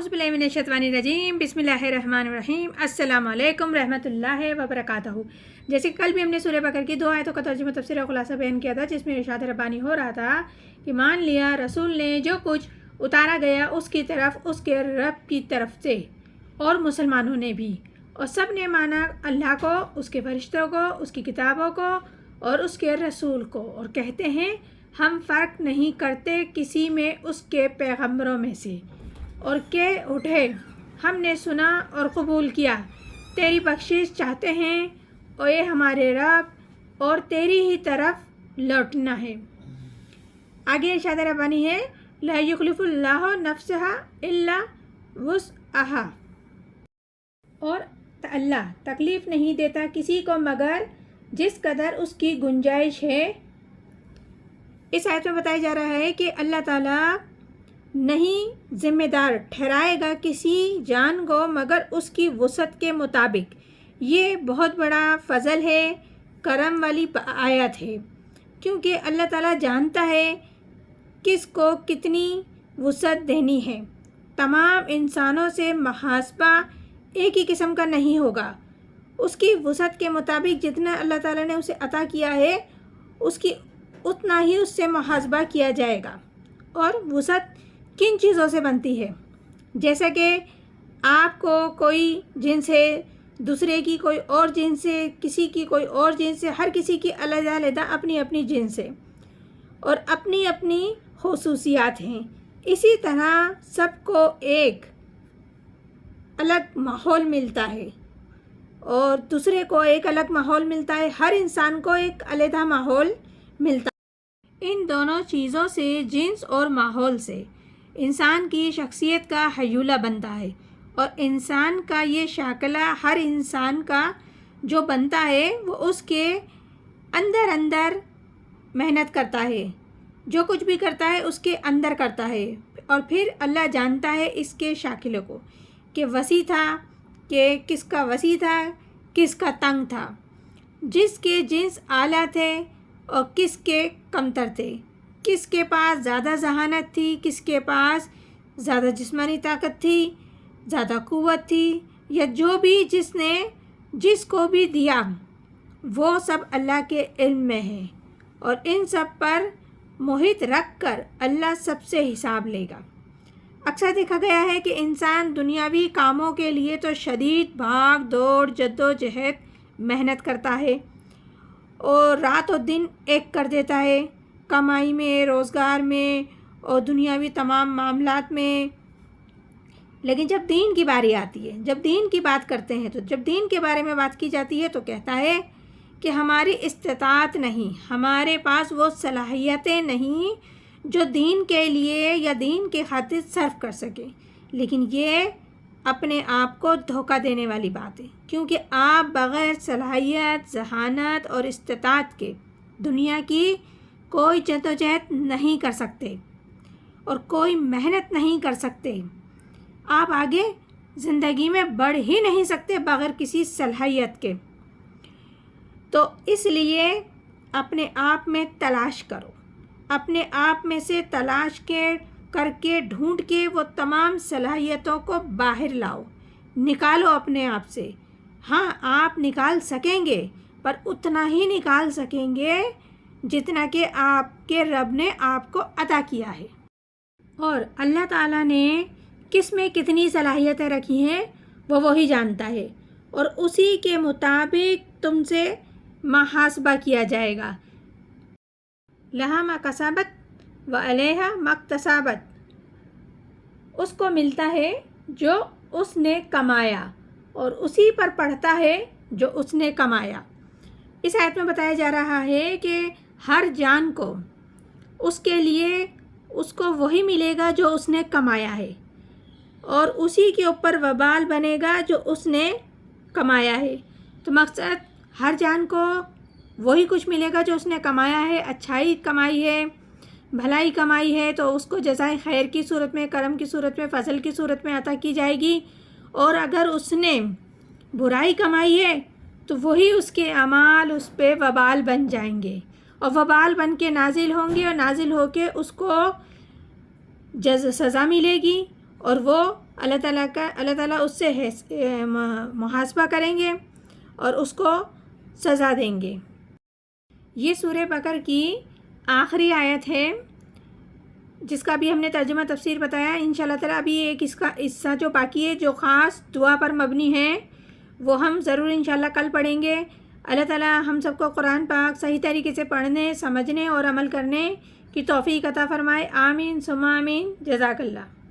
औज़ुबिल्लाहिमिनश्शैतानिर्रजीम बिस्मिल्लाहिर्रहमानिर्रहीम अस्सलाम वालेकुम रहमतुल्लाहि व बरकातहू। जैसे कि कल भी हमने सूरह बकरा की 2 आयतों का तर्जुमा तफसीर और खुलासा बयान किया था, जिसमें इरशाद रब्बानी हो रहा था कि मान लिया रसूल ने जो कुछ उतारा गया उसकी तरफ उसके रब की तरफ से और मुसलमानों ने भी, और सब ने माना अल्लाह को, उसके फरिश्तों को, उसकी किताबों को और उसके रसूल को, और कहते हैं हम फ़र्क नहीं करते किसी में उसके पैगम्बरों में से, और के उठे हमने सुना और कबूल किया, तेरी बख्शिश चाहते हैं और ये हमारे रब, और तेरी ही तरफ लौटना है। आगे इरशाद रब्बानी है ला युकलिफुल्लाहु नफ्सहा इल्ला वुसअहा, और अल्लाह तकलीफ़ नहीं देता किसी को मगर जिस कदर उसकी गुंजाइश है। इस आयत में बताया जा रहा है कि अल्लाह ताला नहीं ज़िम्मेदार ठहराएगा किसी जान को मगर उसकी वसअत के मुताबिक। ये बहुत बड़ा फ़ज़ल है, करम वाली आयत है, क्योंकि अल्लाह ताला जानता है किसको कितनी वसअत देनी है। तमाम इंसानों से मुहासबा एक ही किस्म का नहीं होगा, उसकी वसअत के मुताबिक जितना अल्लाह ताला ने उसे अता किया है उसकी उतना ही उससे मुहासबा किया जाएगा। और वसअत किन चीज़ों से बनती है, जैसा कि आपको कोई जिन्स है, दूसरे की कोई और जिन्स है, किसी की कोई और जिन्स है, हर किसी की अलग-अलग अपनी अपनी जिन्स है और अपनी अपनी खुसूसियात हैं। इसी तरह सबको एक अलग माहौल मिलता है और दूसरे को एक अलग माहौल मिलता है, हर इंसान को एक अलग माहौल मिलता है। इन दोनों चीज़ों से, जिन्स और माहौल से, इंसान की शख्सियत का हयूला बनता है, और इंसान का ये शाकला हर इंसान का जो बनता है वो उसके अंदर अंदर मेहनत करता है, जो कुछ भी करता है उसके अंदर करता है। और फिर अल्लाह जानता है इसके शाकिलों को कि वसी था, कि किसका वसी था, किसका तंग था, जिसके जिन्स आला थे और किसके कमतर थे, किसके पास ज़्यादा जहानत थी, किसके पास ज़्यादा जिस्मानी ताकत थी, ज़्यादा क़ुव्वत थी, या जो भी जिसने जिसको भी दिया वो सब अल्लाह के इल्म में है, और इन सब पर मोहित रख कर अल्लाह सबसे हिसाब लेगा। अक्सर देखा गया है कि इंसान दुनियावी कामों के लिए तो शदीद भाग दौड़ जद्दोजहद मेहनत करता है और रात और दिन एक कर देता है, कमाई में, रोज़गार में और दुनियावी तमाम मामलात में। लेकिन जब दीन की बारी आती है, जब दीन की बात करते हैं, तो जब दीन के बारे में बात की जाती है तो कहता है कि हमारी इस्तिताअत नहीं, हमारे पास वो सलाहियतें नहीं जो दीन के लिए या दीन के खातिर सर्व कर सके। लेकिन ये अपने आप को धोखा देने वाली बात है, क्योंकि आप बग़ैर सलाहियत, जहानत और इस्तिताअत के दुनिया की कोई जद्दोजहद नहीं कर सकते और कोई मेहनत नहीं कर सकते। आप आगे ज़िंदगी में बढ़ ही नहीं सकते बग़ैर किसी सलाहियत के। तो इसलिए अपने आप में तलाश करो, अपने आप में से तलाश के करके ढूंढ के वो तमाम सलाहियतों को बाहर लाओ, निकालो अपने आप से। हाँ, आप निकाल सकेंगे, पर उतना ही निकाल सकेंगे जितना कि आपके रब ने आपको अता किया है। और अल्लाह ताला ने किस में कितनी सलाहियतें रखी हैं वो वही जानता है, और उसी के मुताबिक तुमसे मुहासबा किया जाएगा। लहा मा कसबत व अलैहा मक्तसबत, उसको मिलता है जो उसने कमाया और उसी पर पड़ता है जो उसने कमाया। इस आयत में बताया जा रहा है कि हर जान को उसके लिए उसको वही मिलेगा जो उसने कमाया है, और उसी के ऊपर वबाल बनेगा जो उसने कमाया है। तो मकसद हर जान को वही कुछ मिलेगा जो उसने कमाया है। अच्छाई कमाई है, भलाई कमाई है, तो उसको जज़ाए खैर की सूरत में, करम की सूरत में, फ़ज़ल की सूरत में अता की जाएगी। और अगर उसने बुराई कमाई है तो वही उसके अमाल उस पे वबाल बन जाएंगे, और वबाल बन के नाजिल होंगे, और नाजिल होके उसको सज़ा मिलेगी और वो اللہ تعالیٰ اس سے محاسبہ کریں گے اور اس کو سزا دیں گے۔ یہ سورہ بقرہ کی آخری آیت ہے جس کا بھی ہم نے ترجمہ تفسیر بتایا۔ انشاءاللہ تعالیٰ ابھی ایک اس کا حصہ جو باقی ہے جو خاص دعا پر مبنی ہے وہ ہم ضرور انشاءاللہ کل پڑھیں گے۔ اللہ تعالیٰ ہم سب کو قرآن پاک صحیح طریقے سے پڑھنے، سمجھنے اور عمل کرنے کی توفیق عطا فرمائے۔ آمین ثم آمین۔ جزاک اللہ۔